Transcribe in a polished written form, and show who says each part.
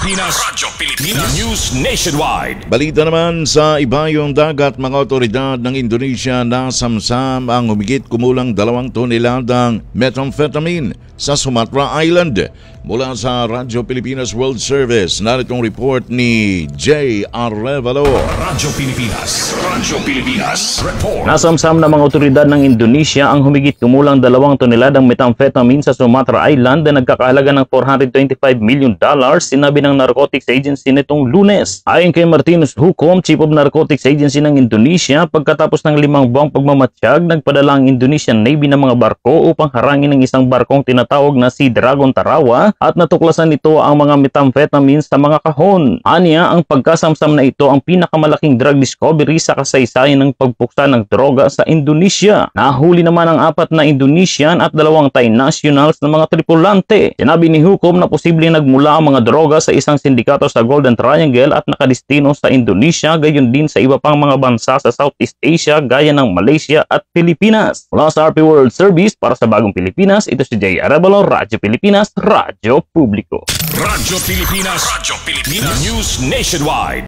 Speaker 1: Radyo Pilipinas. News Nationwide.
Speaker 2: Balita naman sa ibayong dagat, mga otoridad ng Indonesia na samsam ang humigit kumulang 2 toneladang methamphetamine sa Sumatra Island. Mula sa Radyo Pilipinas World Service, naritong report ni J. Arevalo.
Speaker 1: Radyo Pilipinas. Radyo Pilipinas. Report.
Speaker 3: Nasamsam ng mga otoridad ng Indonesia ang humigit kumulang 2 toneladang methamphetamine sa Sumatra Island na nagkakahalaga ng $425 million, sinabi ng Narcotics Agency nitong Lunes. Ayon kay Martinus Hukom, Chief of Narcotics Agency ng Indonesia, pagkatapos ng 5 buwang pagmamatsyag, nagpadala ang Indonesian Navy ng mga barko upang harangin ng isang barkong tinatawag na si Dragon Tarawa at natuklasan nito ang mga methamphetamine sa mga kahon. Aniya, ang pagkasamsam na ito ang pinakamalaking drug discovery sa kasaysayan ng pagpuksa ng droga sa Indonesia. Nahuli naman ang 4 na Indonesian at 2 Thai nationals na mga tripulante. Sinabi ni Hukom na posibleng nagmula ang mga droga sa isang sindikato sa Golden Triangle at nakadestino sa Indonesia, gayon din sa iba pang mga bansa sa Southeast Asia gaya ng Malaysia at Pilipinas. Mula sa RP World Service para sa Bagong Pilipinas, ito si J. Arevalo, Radyo Pilipinas, Radyo Publiko.
Speaker 1: Radyo Pilipinas. Radyo Pilipinas. News Nationwide.